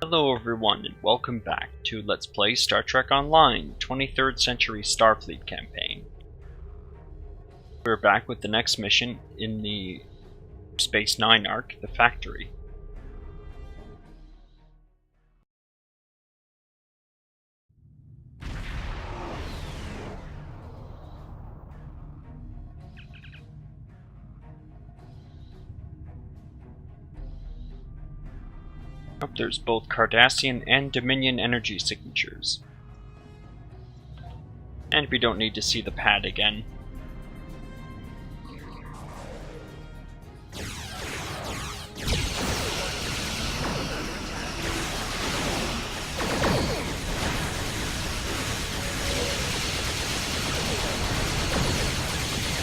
Hello everyone and welcome back to Let's Play Star Trek Online 23rd Century Starfleet campaign. We're back with the next mission in the Space 9 arc, the Factory. Up there's both Cardassian and Dominion energy signatures. And we don't need to see the pad again.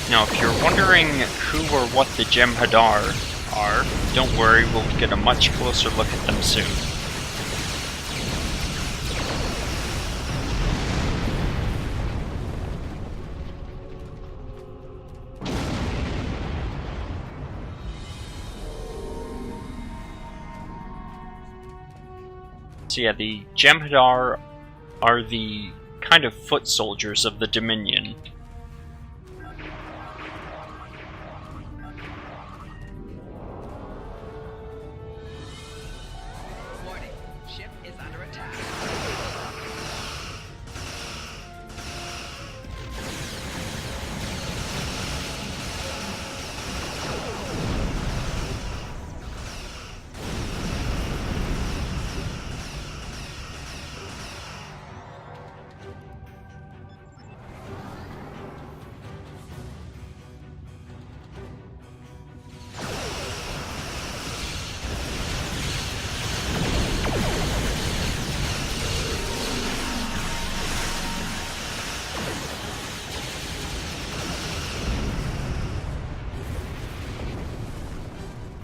Now, if you're wondering who or what the Jem'Hadar are, don't worry, we'll get a much closer look at them soon. So yeah, the Jem'Hadar are the kind of foot soldiers of the Dominion.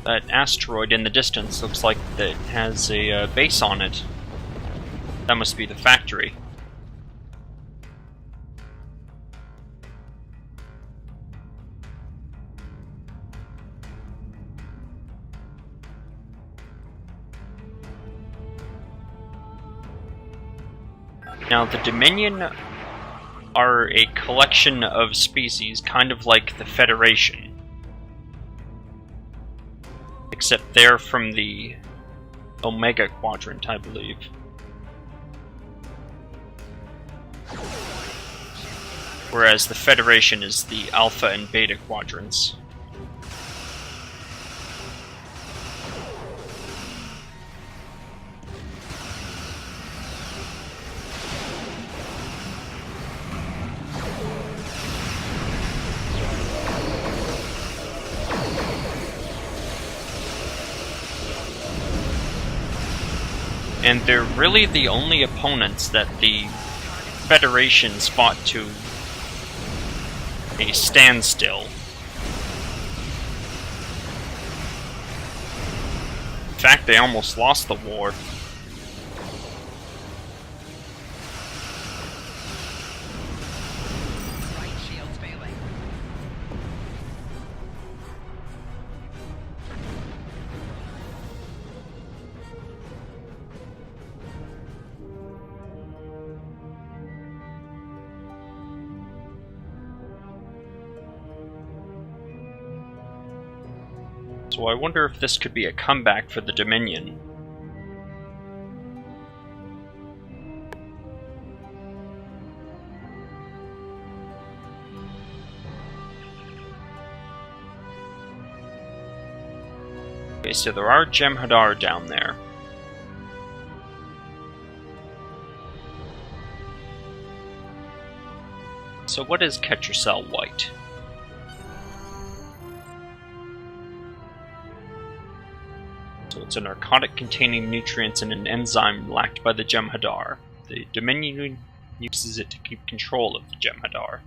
That asteroid in the distance looks like it has a base on it. That must be the factory. Now, the Dominion are a collection of species, kind of like the Federation. Except they're from the Omega Quadrant, I believe. Whereas the Federation is the Alpha and Beta Quadrants. And they're really the only opponents that the Federation's fought to a standstill. In fact, they almost lost the war. So I wonder if this could be a comeback for the Dominion. Okay, so there are Jem'Hadar down there. So what is Ketracel White? So it's a narcotic containing nutrients and an enzyme lacked by the Jem'Hadar. The Dominion uses it to keep control of the Jem'Hadar.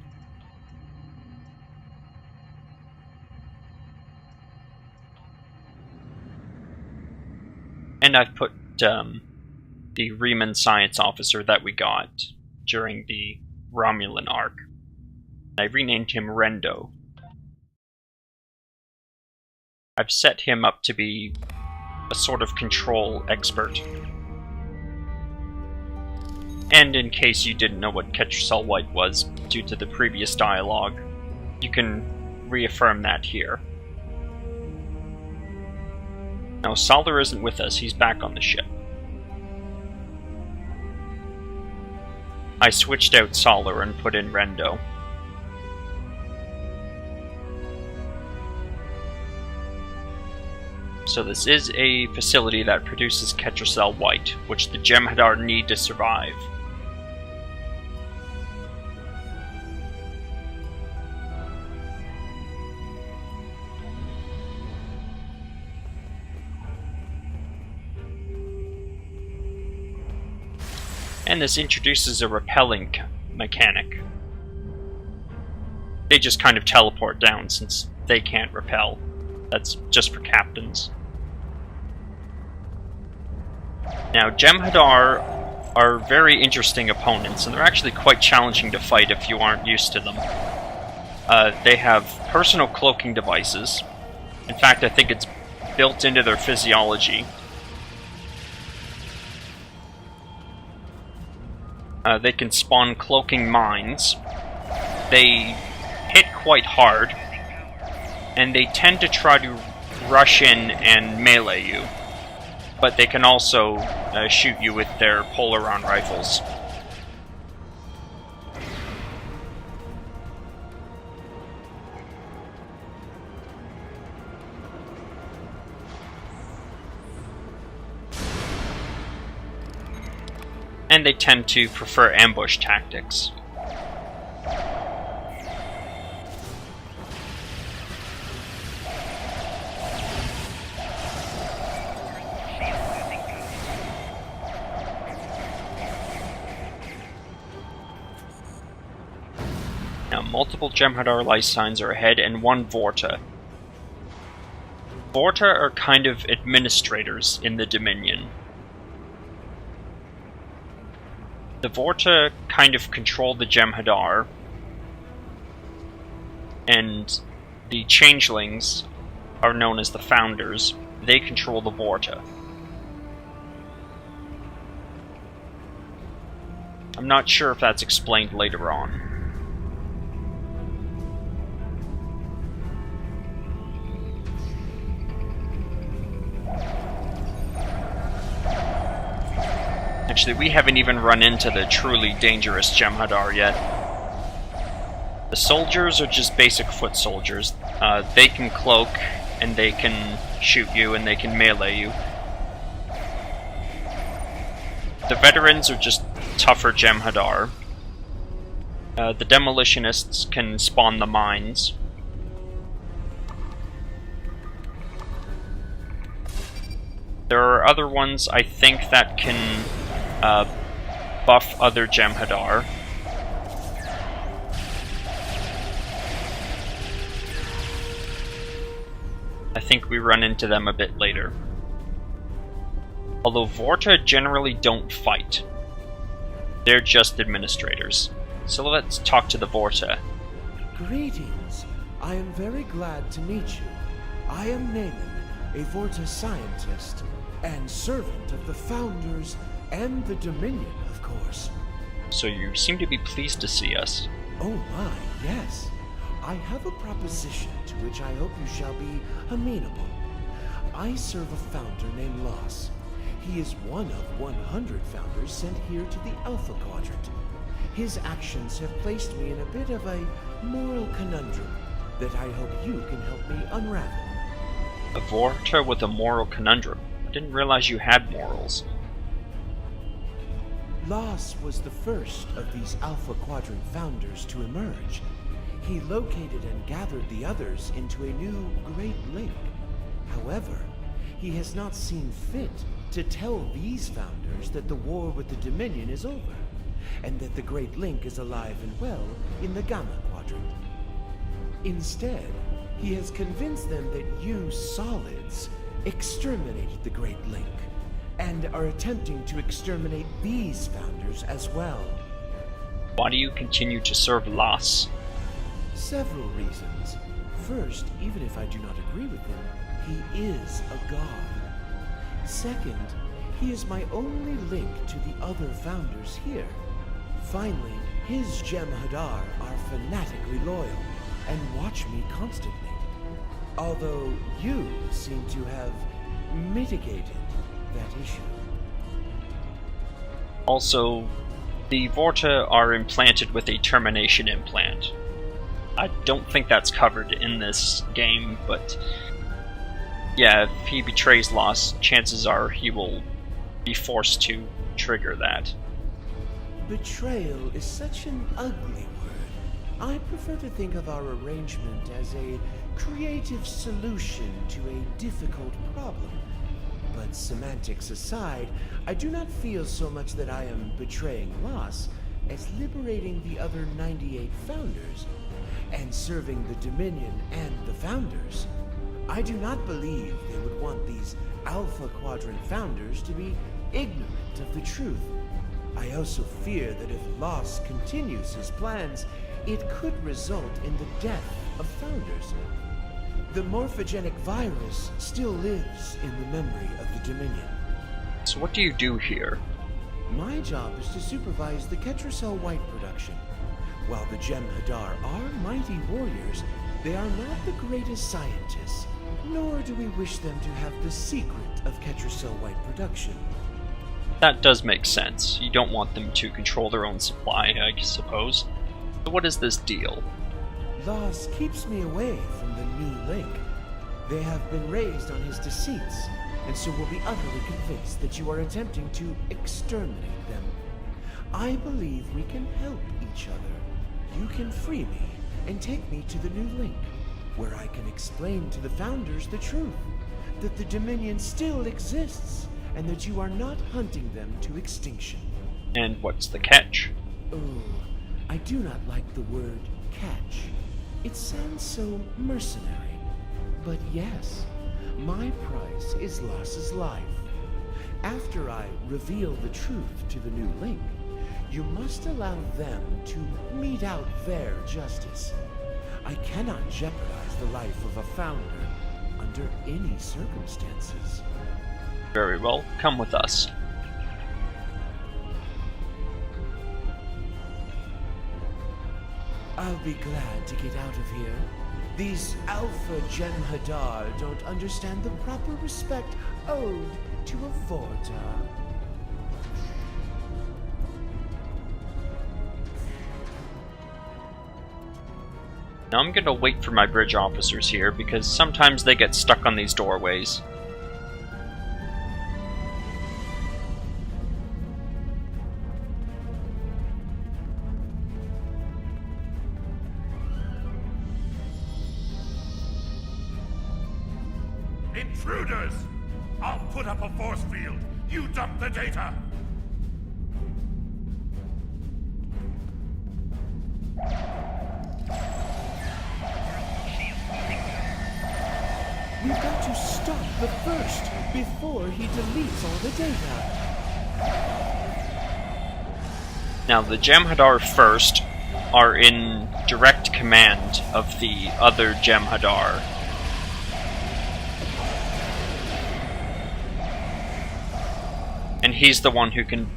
And I've put the Riemann science officer that we got during the Romulan arc. I renamed him Rendo. I've set him up to be a sort of control expert. And in case you didn't know what Ketracel White was due to the previous dialogue, you can reaffirm that here. Now, Solar isn't with us, he's back on the ship. I switched out Solar and put in Rendo. So this is a facility that produces Ketracel White, which the Jem'Hadar need to survive. And this introduces a repelling mechanic. They just kind of teleport down since they can't repel. That's just for captains. Now, Jem'Hadar are very interesting opponents, and they're actually quite challenging to fight if you aren't used to them. They have personal cloaking devices. In fact, I think it's built into their physiology. They can spawn cloaking mines. They hit quite hard, and they tend to try to rush in and melee you. But they can also shoot you with their Polaron rifles. And they tend to prefer ambush tactics. Now, multiple Jem'Hadar life signs are ahead and one Vorta. Vorta are kind of administrators in the Dominion. The Vorta kind of control the Jem'Hadar, and the Changelings are known as the Founders. They control the Vorta. I'm not sure if that's explained later on. Actually, we haven't even run into the truly dangerous Jem'Hadar yet. The soldiers are just basic foot soldiers. They can cloak, and they can shoot you, and they can melee you. The veterans are just tougher Jem'Hadar. The demolitionists can spawn the mines. There are other ones, I think, that can buff other Jem'Hadar. I think we run into them a bit later. Although Vorta generally don't fight. They're just administrators. So let's talk to the Vorta. Greetings. I am very glad to meet you. I am Naaman, a Vorta scientist and servant of the Founders and the Dominion, of course. So you seem to be pleased to see us. Oh my, yes. I have a proposition to which I hope you shall be amenable. I serve a Founder named Loss. He is one of 100 Founders sent here to the Alpha Quadrant. His actions have placed me in a bit of a moral conundrum that I hope you can help me unravel. A Vorta with a moral conundrum? I didn't realize you had morals. Loss was the first of these Alpha Quadrant Founders to emerge. He located and gathered the others into a new Great Link. However, he has not seen fit to tell these Founders that the war with the Dominion is over, and that the Great Link is alive and well in the Gamma Quadrant. Instead, he has convinced them that you Solids exterminated the Great Link, and are attempting to exterminate these Founders as well. Why do you continue to serve Loss? Several reasons. First, even if I do not agree with him, he is a god. Second, He is my only link to the other founders here. Finally, his Jem'Hadar are fanatically loyal and watch me constantly. Although you seem to have mitigated that issue. Also, the Vorta are implanted with a termination implant. I don't think that's covered in this game, but yeah, if he betrays Loss, chances are he will be forced to trigger that. Betrayal is such an ugly word. I prefer to think of our arrangement as a creative solution to a difficult problem. But semantics aside, I do not feel so much that I am betraying Loss as liberating the other 98 founders and serving the Dominion and the founders. I do not believe they would want these Alpha Quadrant founders to be ignorant of the truth. I also fear that if Loss continues his plans, it could result in the death of founders. The morphogenic virus still lives in the memory of the Dominion. So what do you do here? My job is to supervise the Ketracel White production. While the Jem'Hadar are mighty warriors, they are not the greatest scientists, nor do we wish them to have the secret of Ketracel White production. That does make sense. You don't want them to control their own supply, I suppose. So what is this deal? Loss keeps me away from the new link. They have been raised on his deceits, and so will be utterly convinced that you are attempting to exterminate them. I believe we can help each other. You can free me and take me to the new link, where I can explain to the founders the truth, that the Dominion still exists, and that you are not hunting them to extinction. And what's the catch? Oh, I do not like the word catch. It sounds so mercenary. But yes, my price is Loss's life. After I reveal the truth to the new link, you must allow them to mete out their justice. I cannot jeopardize the life of a founder under any circumstances. Very well, come with us. I'll be glad to get out of here. These Alpha Jem'Hadar don't understand the proper respect owed to a Vorta. Now I'm gonna wait for my bridge officers here, because sometimes they get stuck on these doorways. Intruders! I'll put up a force field. You dump the data. We've got to stop the first before he deletes all the data. Now the Jem'Hadar first are in direct command of the other Jem'Hadar. And he's the one who can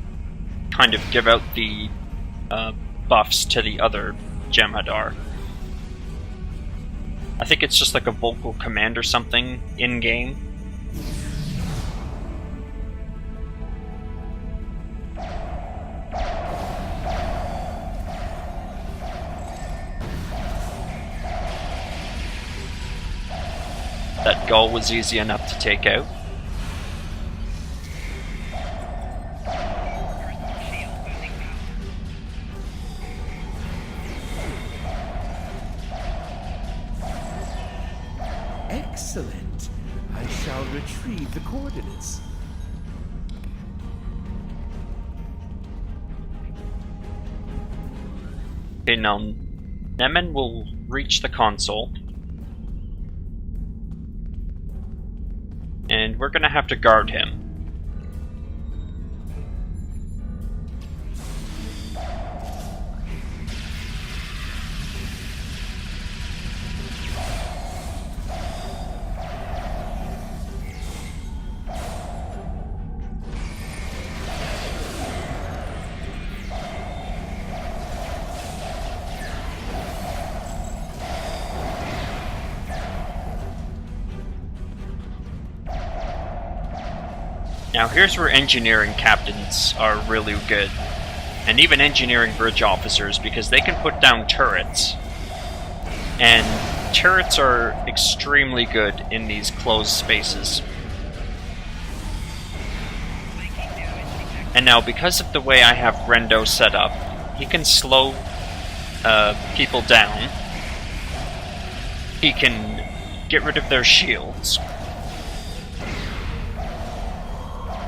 kind of give out the buffs to the other Jem'Hadar. I think it's just like a vocal command or something in-game. That gull was easy enough to take out. Excellent. I shall retrieve the coordinates. Okay, now Nemen will reach the console. And we're gonna have to guard him. Now here's where engineering captains are really good. And even engineering bridge officers, because they can put down turrets. And turrets are extremely good in these closed spaces. And now, because of the way I have Rendo set up, he can slow people down. He can get rid of their shields.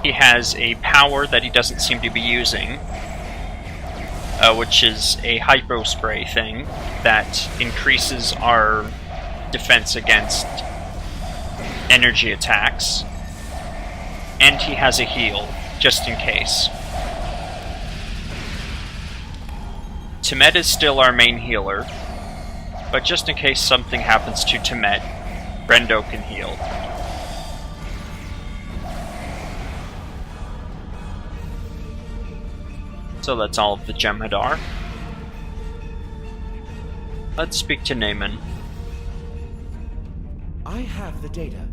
He has a power that he doesn't seem to be using, which is a hypospray thing that increases our defense against energy attacks. And he has a heal, just in case. Temet is still our main healer, but just in case something happens to Temet, Rendo can heal. So that's all of the Jem'Hadar. Let's speak to Naaman. I have the data.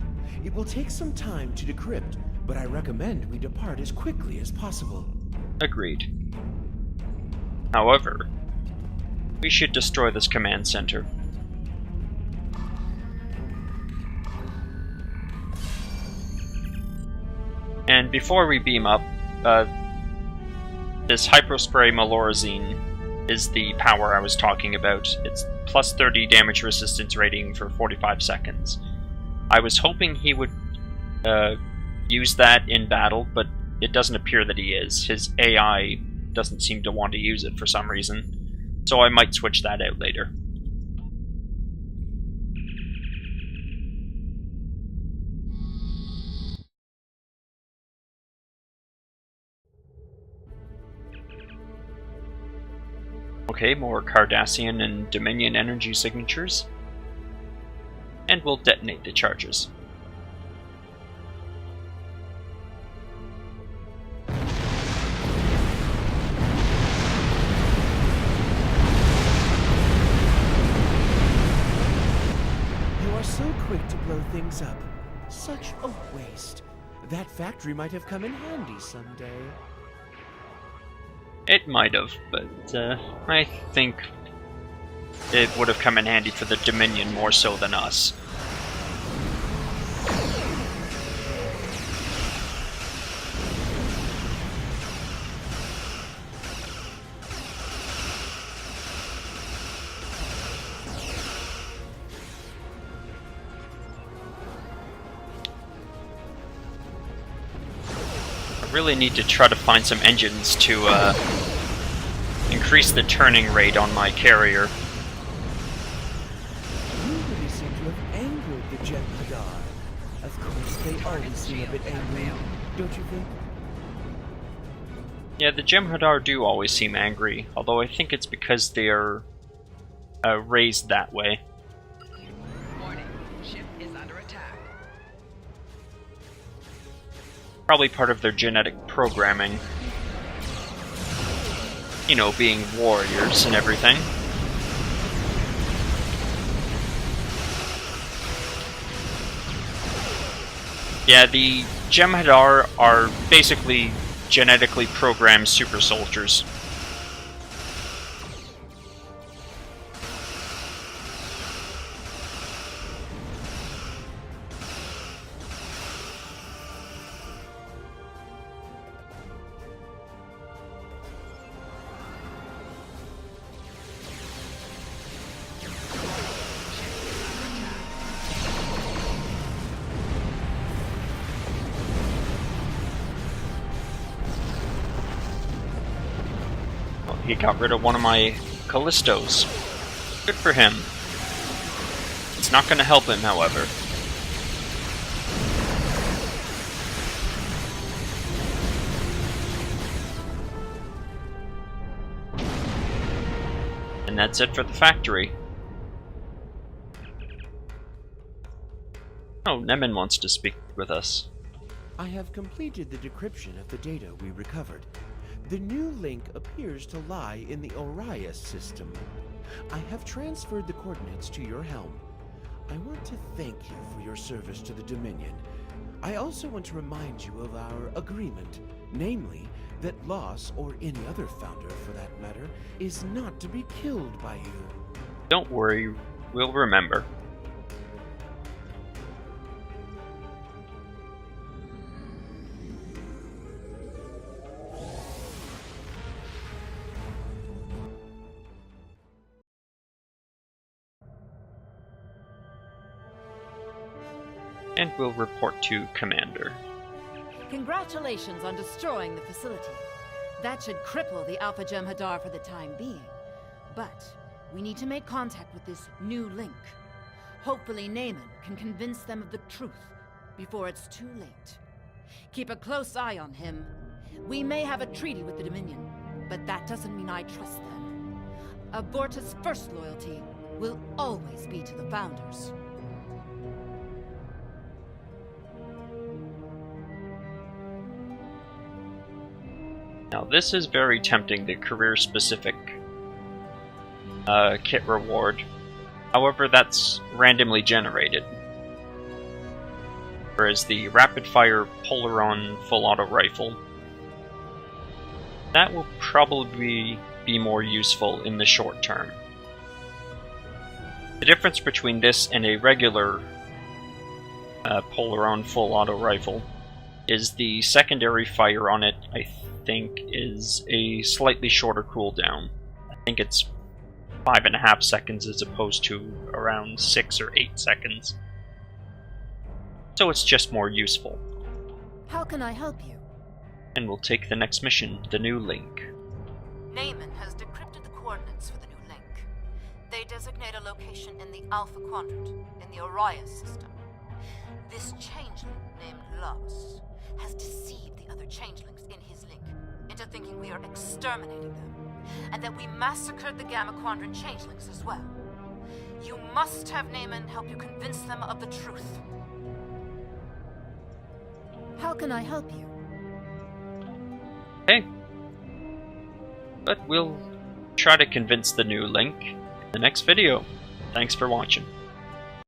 It will take some time to decrypt, but I recommend we depart as quickly as possible. Agreed. However, we should destroy this command center. And before we beam up, this Hyperspray Malorazine is the power I was talking about. It's plus 30 damage resistance rating for 45 seconds. I was hoping he would use that in battle, but it doesn't appear that he is. His AI doesn't seem to want to use it for some reason, so I might switch that out later. Okay, more Cardassian and Dominion energy signatures. And we'll detonate the charges. So quick to blow things up. Such a waste. That factory might have come in handy someday. It might have, but I think it would have come in handy for the Dominion more so than us. Really need to try to find some engines to increase the turning rate on my carrier. You really seem to have angered the Jem'Hadar. Of course, they always seem a bit angry, don't you think? Yeah, the Jem'Hadar do always seem angry, although I think it's because they are raised that way. Warning, ship is under attack. Probably part of their genetic programming. You know, being warriors and everything. Yeah, the Jem'Hadar are basically genetically programmed super soldiers. He got rid of one of my Callistos. Good for him. It's not going to help him, however. And that's it for the factory. Oh, Naaman wants to speak with us. I have completed the decryption of the data we recovered. The new link appears to lie in the Orias system. I have transferred the coordinates to your helm. I want to thank you for your service to the Dominion. I also want to remind you of our agreement, namely that Loss, or any other founder for that matter, is not to be killed by you. Don't worry, we'll remember. And we'll report to Commander. Congratulations on destroying the facility. That should cripple the Alpha Jem'Hadar for the time being. But we need to make contact with this new link. Hopefully Naaman can convince them of the truth before it's too late. Keep a close eye on him. We may have a treaty with the Dominion, but that doesn't mean I trust them. Aborta's first loyalty will always be to the Founders. Now this is very tempting, the career-specific kit reward. However, that's randomly generated. Whereas the rapid-fire Polaron full-auto rifle, that will probably be more useful in the short term. The difference between this and a regular Polaron full-auto rifle is the secondary fire on it, I think, is a slightly shorter cooldown. I think it's 5.5 seconds as opposed to around 6 or 8 seconds. So it's just more useful. How can I help you? And we'll take the next mission, the new link. Naaman has decrypted the coordinates for the new link. They designate a location in the Alpha Quadrant, in the Orion system. This changeling named Loss has deceived the other changelings in his link into thinking we are exterminating them, and that we massacred the Gamma Quadrant changelings as well. You must have Naaman help you convince them of the truth. How can I help you? Okay. But we'll try to convince the new link in the next video. Thanks for watching.